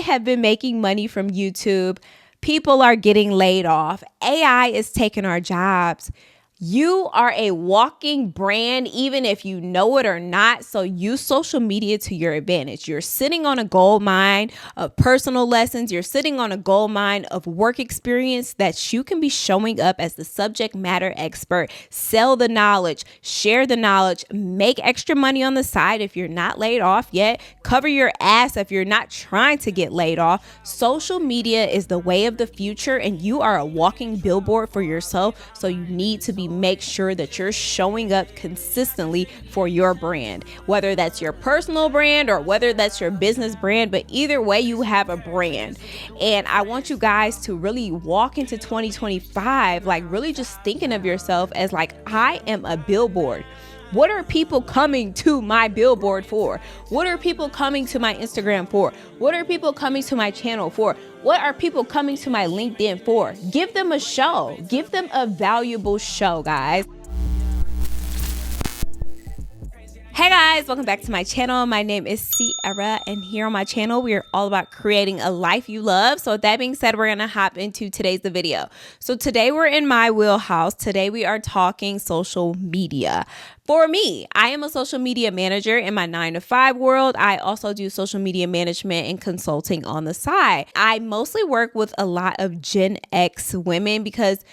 have been making money from YouTube. People are getting laid off. AI is taking our jobs. You are a walking brand, even if you know it or not. So use social media to your advantage. You're sitting on a gold mine of personal lessons. You're sitting on a gold mine of work experience that you can be showing up as the subject matter expert. Sell the knowledge, share the knowledge, make extra money on the side if you're not laid off yet. Cover your ass if you're not trying to get laid off. Social media is the way of the future, and you are a walking billboard for yourself. So you need to make sure that you're showing up consistently for your brand, whether that's your personal brand or whether that's your business brand. But either way, you have a brand. And I want you guys to really walk into 2025 like really just thinking of yourself as like, I am a billboard. What are people coming to my billboard for? What are people coming to my Instagram for? What are people coming to my channel for? What are people coming to my LinkedIn for? Give them a show. Give them a valuable show, guys. Hey guys, welcome back to my channel. My name is Sierra, and here on my channel, we are all about creating a life you love. So with that being said, we're gonna hop into today's video. So today we're in my wheelhouse. Today we are talking social media. For me, I am a social media manager in my 9-to-5 world. I also do social media management and consulting on the side. I mostly work with a lot of Gen X women because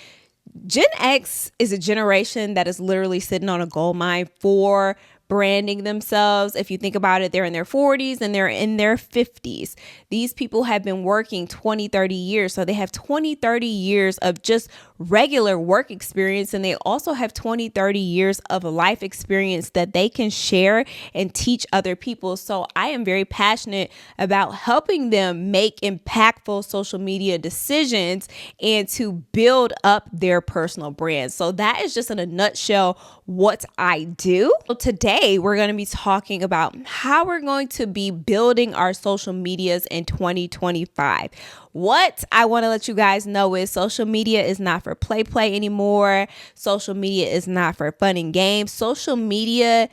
Gen X is a generation that is literally sitting on a gold mine for branding themselves. If you think about it, they're in their 40s and they're in their 50s. These people have been working 20, 30 years. So they have 20, 30 years of just regular work experience. And they also have 20, 30 years of life experience that they can share and teach other people. So I am very passionate about helping them make impactful social media decisions and to build up their personal brand. So that is just in a nutshell what I do. So today we're going to be talking about how we're going to be building our social medias in 2025. What I want to let you guys know is social media is not for play anymore. Social media is not for fun and games. Social media,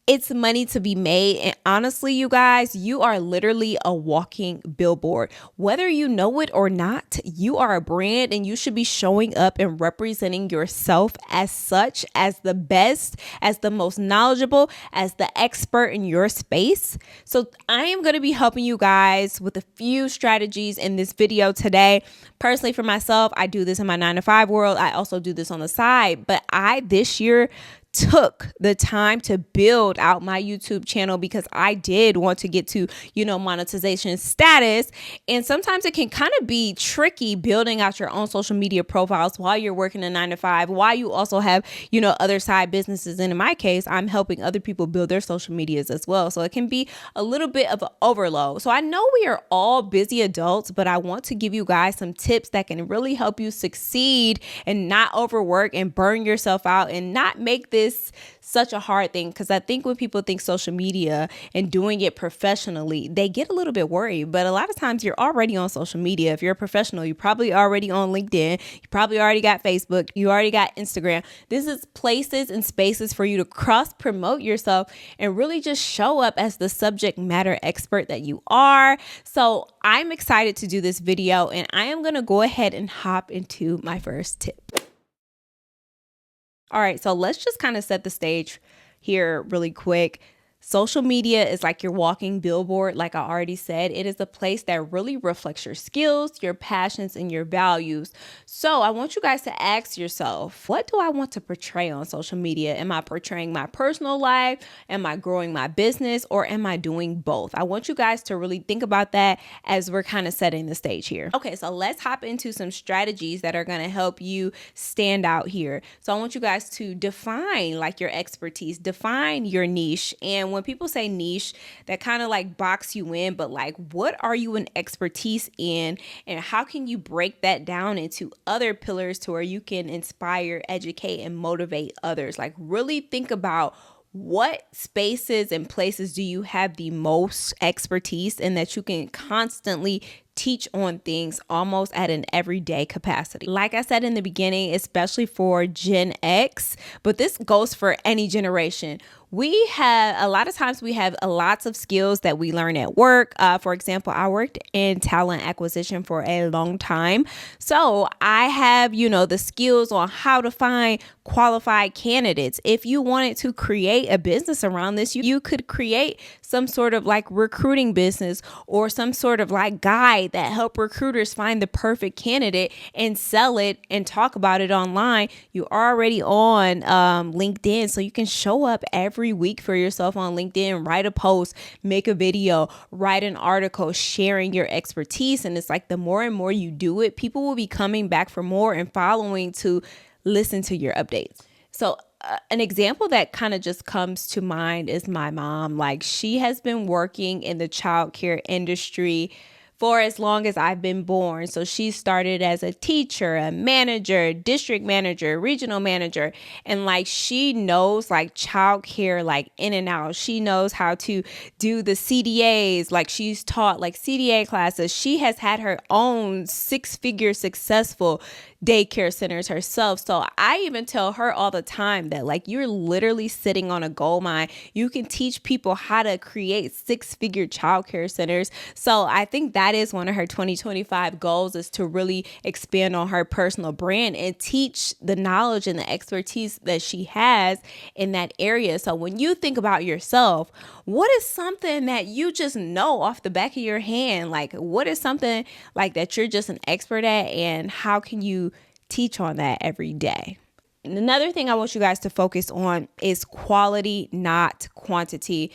it's money to be made. And honestly, you guys, you are literally a walking billboard. Whether you know it or not, you are a brand and you should be showing up and representing yourself as such, as the best, as the most knowledgeable, as the expert in your space. So I am going to be helping you guys with a few strategies in this video today. Personally, for myself, I do this in my 9-to-5 world. I also do this on the side, but this year took the time to build out my YouTube channel because I did want to get to, monetization status. And sometimes it can kind of be tricky building out your own social media profiles while you're working a 9-to-5, while you also have, other side businesses. And in my case, I'm helping other people build their social medias as well. So it can be a little bit of an overload. So I know we are all busy adults, but I want to give you guys some tips that can really help you succeed and not overwork and burn yourself out and not make this such a hard thing. Because I think when people think social media and doing it professionally, they get a little bit worried. But a lot of times you're already on social media. If you're a professional, you're probably already on LinkedIn. You probably already got Facebook. You already got Instagram. This is places and spaces for you to cross promote yourself and really just show up as the subject matter expert that you are. So I'm excited to do this video, and I am going to go ahead and hop into my first tip. All right, so let's just kind of set the stage here really quick. Social media is like your walking billboard. Like I already said, it is a place that really reflects your skills, your passions, and your values. So I want you guys to ask yourself, what do I want to portray on social media? Am I portraying my personal life? Am I growing my business? Or am I doing both? I want you guys to really think about that as we're kind of setting the stage here. Okay, so let's hop into some strategies that are going to help you stand out here. So I want you guys to define like your expertise, define your niche. And when people say niche, that kind of like box you in, but like, what are you an expertise in, and how can you break that down into other pillars to where you can inspire, educate, and motivate others? Like really think about what spaces and places do you have the most expertise in that you can constantly teach on things almost at an everyday capacity. Like I said in the beginning, especially for Gen X, but this goes for any generation. we have a lot of times we have lots of skills that we learn at work. For example, I worked in talent acquisition for a long time. So I have, the skills on how to find qualified candidates. If you wanted to create a business around this, you could create some sort of like recruiting business or some sort of like guide that help recruiters find the perfect candidate and sell it and talk about it online. You're already on LinkedIn, so you can show up every week for yourself on LinkedIn, write a post, make a video, write an article, sharing your expertise. And it's like the more and more you do it, people will be coming back for more and following to listen to your updates. So an example that kind of just comes to mind is my mom. Like, she has been working in the childcare industry for as long as I've been born. So she started as a teacher, a manager, district manager, regional manager. And like, she knows like childcare, like in and out. She knows how to do the CDAs. Like, she's taught like CDA classes. She has had her own 6-figure successful daycare centers herself. So I even tell her all the time that like, you're literally sitting on a gold mine. You can teach people how to create 6-figure childcare centers. So I think that is one of her 2025 goals, is to really expand on her personal brand and teach the knowledge and the expertise that she has in that area. So when you think about yourself, what is something that you just know off the back of your hand? Like, what is something like that you're just an expert at, and how can you teach on that every day? And another thing I want you guys to focus on is quality, not quantity.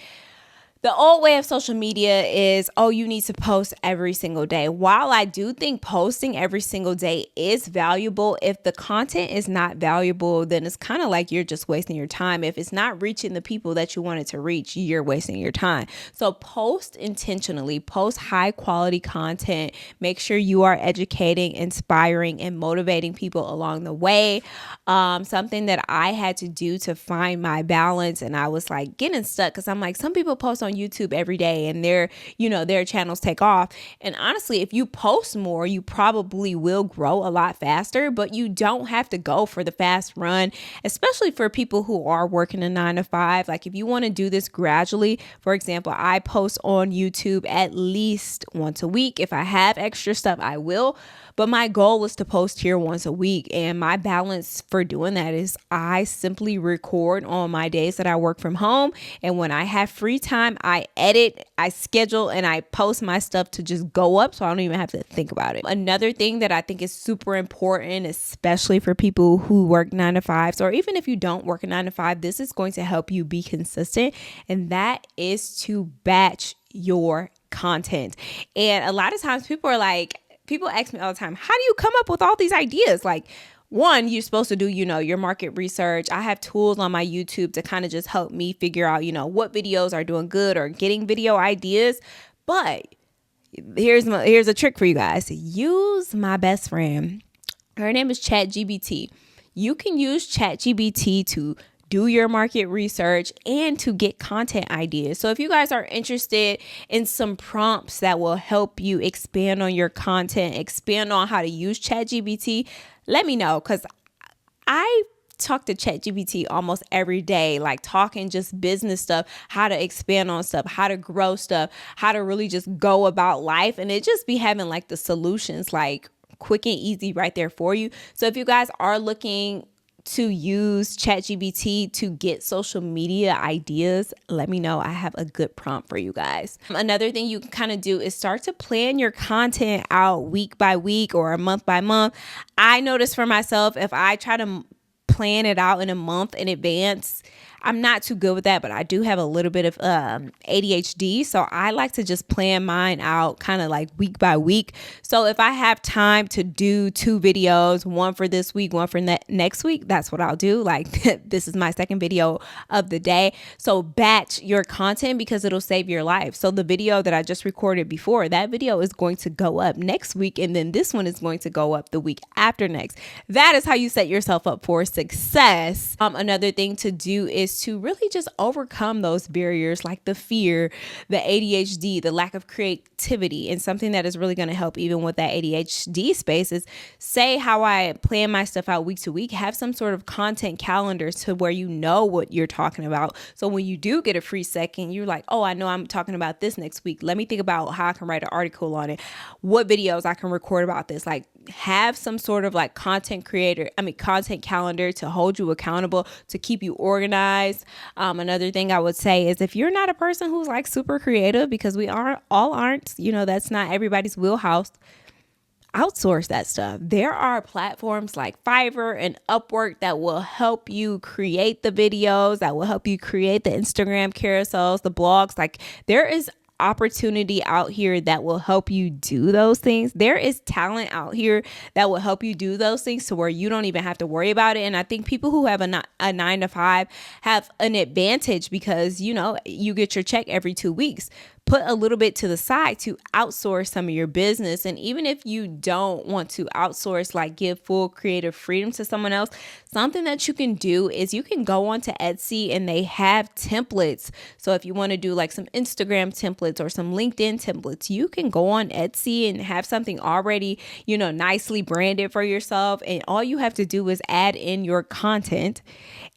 The old way of social media is, oh, you need to post every single day. While I do think posting every single day is valuable, if the content is not valuable, then it's kind of like you're just wasting your time. If it's not reaching the people that you wanted to reach, you're wasting your time. So post intentionally, post high quality content. Make sure you are educating, inspiring, and motivating people along the way. Something that I had to do to find my balance, and I was like getting stuck because I'm like, some people post on YouTube every day and their channels take off. And honestly, if you post more, you probably will grow a lot faster, but you don't have to go for the fast run, especially for people who are working a 9-to-5. Like, if you want to do this gradually, for example, I post on YouTube at least once a week. If I have extra stuff, I will. But my goal is to post here once a week. And my balance for doing that is I simply record on my days that I work from home. And when I have free time, I edit, I schedule, and I post my stuff to just go up so I don't even have to think about it. Another thing that I think is super important, especially for people who work 9-to-5s, or even if you don't work a 9-to-5, this is going to help you be consistent. And that is to batch your content. And a lot of times people ask me all the time, how do you come up with all these ideas? Like, one, you're supposed to do, your market research. I have tools on my YouTube to kind of just help me figure out, what videos are doing good or getting video ideas. But here's a trick for you guys. Use my best friend. Her name is ChatGPT. You can use ChatGPT to do your market research and to get content ideas. So if you guys are interested in some prompts that will help you expand on your content, expand on how to use ChatGPT, let me know, because I talk to ChatGPT almost every day, like talking just business stuff, how to expand on stuff, how to grow stuff, how to really just go about life. And it just be having like the solutions like quick and easy right there for you. So if you guys are looking to use ChatGPT to get social media ideas, let me know. I have a good prompt for you guys. Another thing you can kind of do is start to plan your content out week by week or month by month. I notice for myself, if I try to plan it out in a month in advance, I'm not too good with that, but I do have a little bit of ADHD. So I like to just plan mine out kind of like week by week. So if I have time to do 2 videos, one for this week, one for next week, that's what I'll do. Like, this is my second video of the day. So batch your content because it'll save your life. So the video that I just recorded before, that video is going to go up next week. And then this one is going to go up the week after next. That is how you set yourself up for success. Another thing to do is is to really just overcome those barriers, like the fear, the ADHD, the lack of creativity. And something that is really going to help even with that ADHD space is, say how I plan my stuff out week to week, have some sort of content calendar to where you know what you're talking about. So when you do get a free second, you're like, oh, I know I'm talking about this next week. Let me think about how I can write an article on it, what videos I can record about this. Like, have some sort of like content calendar to hold you accountable, to keep you organized. Another thing I would say is, if you're not a person who's like super creative, because we aren't, that's not everybody's wheelhouse, outsource that stuff. There are platforms like Fiverr and Upwork that will help you create the videos, that will help you create the Instagram carousels, the blogs. Like, there is opportunity out here that will help you do those things. There is talent out here that will help you do those things to where you don't even have to worry about it. And I think people who have a 9-to-5 have an advantage because, you get your check every 2 weeks. Put a little bit to the side to outsource some of your business. And even if you don't want to outsource, like give full creative freedom to someone else, something that you can do is you can go onto Etsy and they have templates. So if you want to do like some Instagram templates or some LinkedIn templates, you can go on Etsy and have something already, nicely branded for yourself. And all you have to do is add in your content,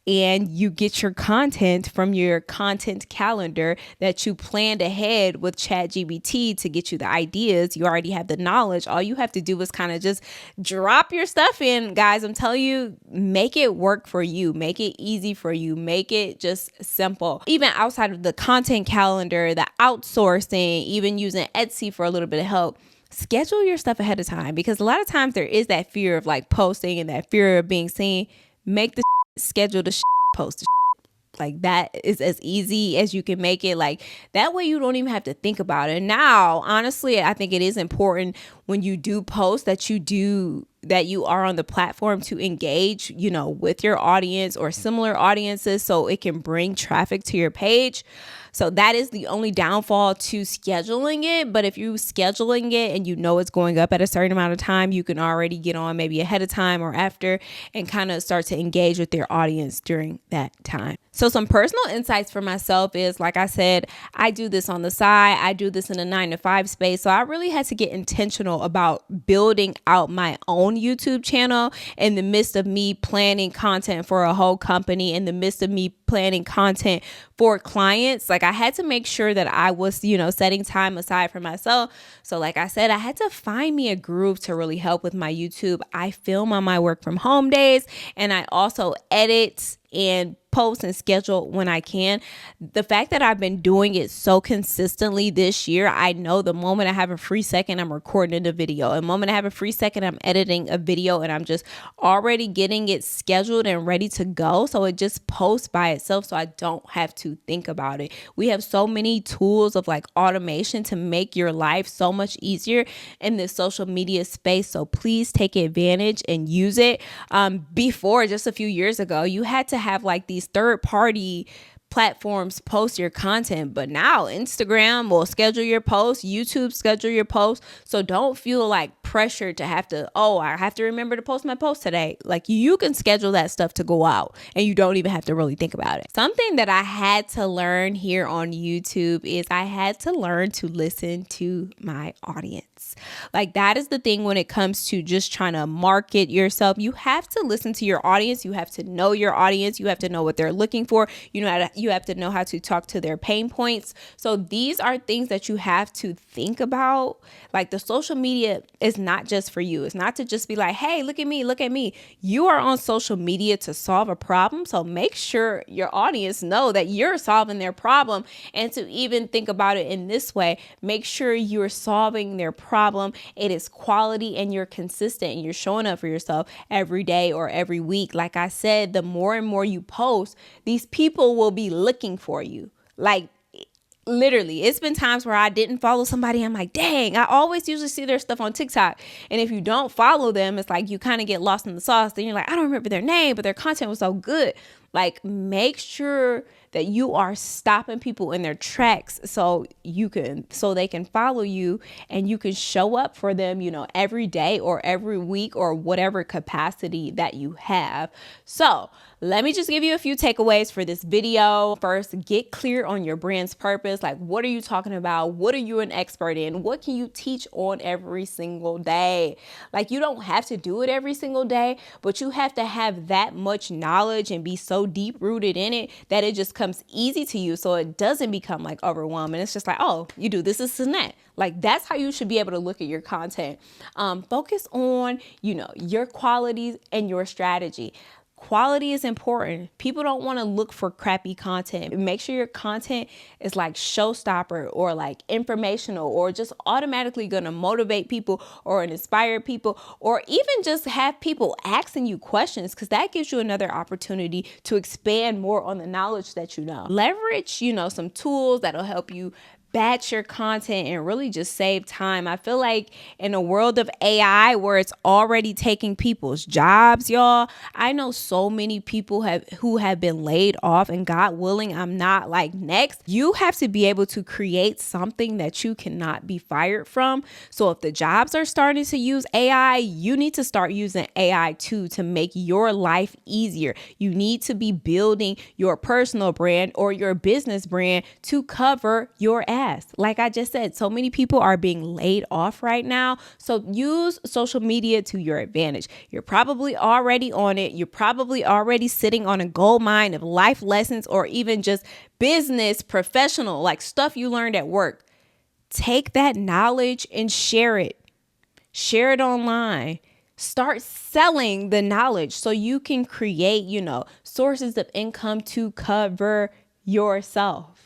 and you get your content from your content calendar that you planned ahead with ChatGPT to get you the ideas. You already have the knowledge. All you have to do is kind of just drop your stuff in. Guys, I'm telling you, make it work for you. Make it easy for you. Make it just simple. Even outside of the content calendar, the outsourcing, even using Etsy for a little bit of help, schedule your stuff ahead of time, because a lot of times there is that fear of like posting and that fear of being seen. Make the schedule the post the like that is as easy as you can make it. Like, that way you don't even have to think about it. Now, honestly, I think it is important when you do post that you are on the platform to engage, with your audience or similar audiences, so it can bring traffic to your page. So that is the only downfall to scheduling it. But if you're scheduling it and it's going up at a certain amount of time, you can already get on maybe ahead of time or after and kind of start to engage with your audience during that time. So some personal insights for myself is, like I said, I do this on the side. I do this in a 9-to-5 space. So I really had to get intentional about building out my own YouTube channel in the midst of me planning content for a whole company, in the midst of me planning content for clients. Like, I had to make sure that I was, setting time aside for myself. So like I said, I had to find me a groove to really help with my YouTube. I film on my work from home days, and I also edit and post and schedule when I can. The fact that I've been doing it so consistently this year, I know the moment I have a free second, I'm recording a video. The moment I have a free second, I'm editing a video, and I'm just already getting it scheduled and ready to go. So it just posts by itself, so I don't have to think about it. We have so many tools of like automation to make your life so much easier in this social media space. So please take advantage and use it. Before, just a few years ago, you had to have like these third-party platforms post your content, but now Instagram will schedule your posts, YouTube schedule your posts. So don't feel like pressure to I have to remember to post my post today. Like, you can schedule that stuff to go out and you don't even have to really think about it. Something that I had to learn here on YouTube is I had to learn to listen to my audience. Like, that is the thing when it comes to just trying to market yourself. You have to listen to your audience. You have to know your audience. You have to know what they're looking for. You have to know how to talk to their pain points. So these are things that you have to think about. Like, the social media is not just for you. It's not to just be like, hey, look at me, look at me. You are on social media to solve a problem. So make sure your audience know that you're solving their problem. And to even think about it in this way, make sure you're solving their problem. It is quality and you're consistent and you're showing up for yourself every day or every week. Like I said, the more and more you post, these people will be looking for you. Like, literally, it's been times where I didn't follow somebody. I'm like, dang, I always usually see their stuff on TikTok. And if you don't follow them, it's like you kind of get lost in the sauce. Then you're like, I don't remember their name, but their content was so good. Like, make sure that you are stopping people in their tracks so they can follow you and you can show up for them, every day or every week or whatever capacity that you have. So let me just give you a few takeaways for this video. First, get clear on your brand's purpose. Like, what are you talking about? What are you an expert in? What can you teach on every single day? Like, you don't have to do it every single day, but you have to have that much knowledge and be so deep rooted in it that it just comes easy to you, so it doesn't become like overwhelming. It's just like, oh, you do this and that. Like, that's how you should be able to look at your content. Focus on, your qualities and your strategy. Quality is important. People don't want to look for crappy content. Make sure your content is like showstopper or like informational or just automatically going to motivate people or inspire people, or even just have people asking you questions, because that gives you another opportunity to expand more on the knowledge that you know. Leverage, some tools that'll help you batch your content and really just save time. I feel like in a world of AI where it's already taking people's jobs, y'all, I know so many people who have been laid off, and God willing, I'm not like next. You have to be able to create something that you cannot be fired from. So if the jobs are starting to use AI, you need to start using AI too to make your life easier. You need to be building your personal brand or your business brand to cover your ads. Like I just said, so many people are being laid off right now. So use social media to your advantage. You're probably already on it. You're probably already sitting on a gold mine of life lessons or even just business, professional, like stuff you learned at work. Take that knowledge and share it. Share it online. Start selling the knowledge so you can create, sources of income to cover yourself.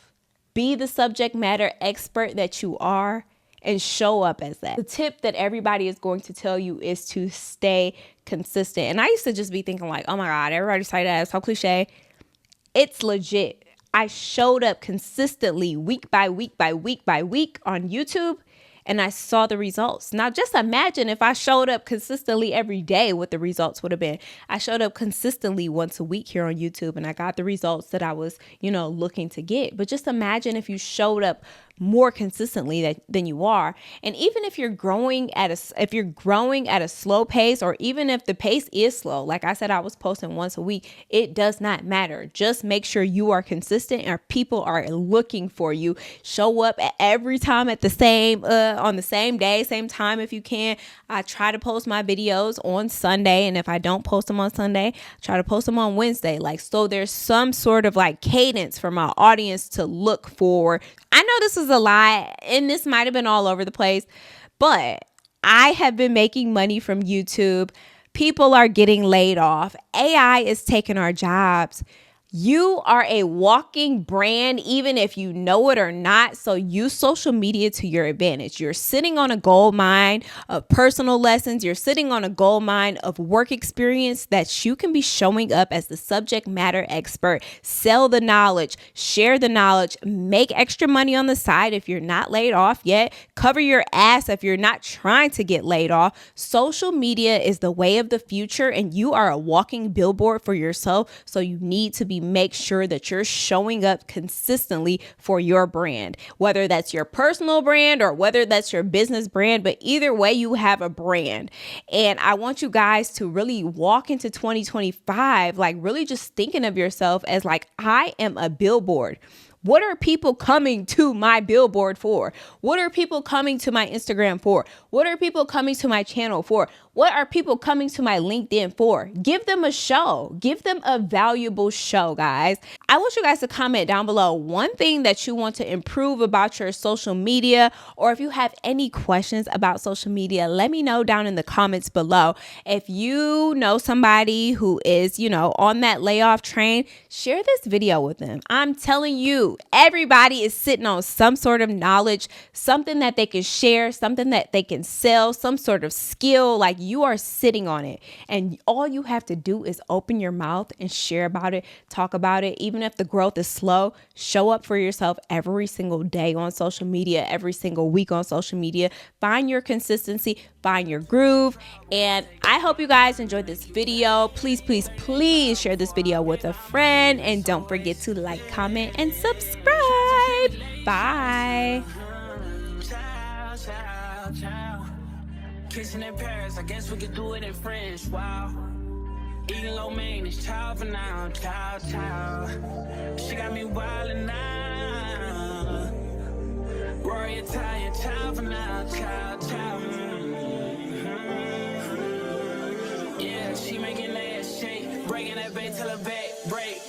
Be the subject matter expert that you are and show up as that. The tip that everybody is going to tell you is to stay consistent. And I used to just be thinking like, oh my God, everybody say that. It's so cliche. It's legit. I showed up consistently week by week by week by week on YouTube, and I saw the results. Now, just imagine if I showed up consistently every day, what the results would have been. I showed up consistently once a week here on YouTube, and I got the results that I was, looking to get. But just imagine if you showed up more consistently than you are. And even if you're growing at a slow pace, or even if the pace is slow, like I said, I was posting once a week, it does not matter. Just make sure you are consistent and people are looking for you. Show up every time at the same on the same day, same time if you can. I try to post my videos on Sunday, and if I don't post them on Sunday, I try to post them on Wednesday. Like, so there's some sort of like cadence for my audience to look for. I know this is a lie, and this might have been all over the place, but I have been making money from YouTube. People are getting laid off. AI is taking our jobs. You are a walking brand, even if you know it or not. So use social media to your advantage. You're sitting on a gold mine of personal lessons. You're sitting on a gold mine of work experience that you can be showing up as the subject matter expert. Sell the knowledge, share the knowledge, make extra money on the side if you're not laid off yet. Cover your ass if you're not trying to get laid off. Social media is the way of the future, and you are a walking billboard for yourself. So you need to make sure that you're showing up consistently for your brand, whether that's your personal brand or whether that's your business brand. But either way, you have a brand. And I want you guys to really walk into 2025, like really just thinking of yourself as like, I am a billboard. What are people coming to my billboard for? What are people coming to my Instagram for? What are people coming to my channel for? What are people coming to my LinkedIn for? Give them a show. Give them a valuable show, guys. I want you guys to comment down below one thing that you want to improve about your social media, or if you have any questions about social media, let me know down in the comments below. If you know somebody who is, on that layoff train, share this video with them. I'm telling you, do. Everybody is sitting on some sort of knowledge, something that they can share, something that they can sell, some sort of skill. Like, you are sitting on it, and all you have to do is open your mouth and share about it, talk about it. Even if the growth is slow, show up for yourself every single day on social media, every single week on social media. Find your consistency, find your groove. And I hope you guys enjoyed this video. Please, please, please share this video with a friend, and don't forget to like, comment, and subscribe. Bye. Kissing in Paris, I guess we could do it in French. Wow. Eating low maintenance, child for now, child. She got me wildin' now. Rory Italian, child for now, child. Yeah, she making that shake, breaking that back till her back break.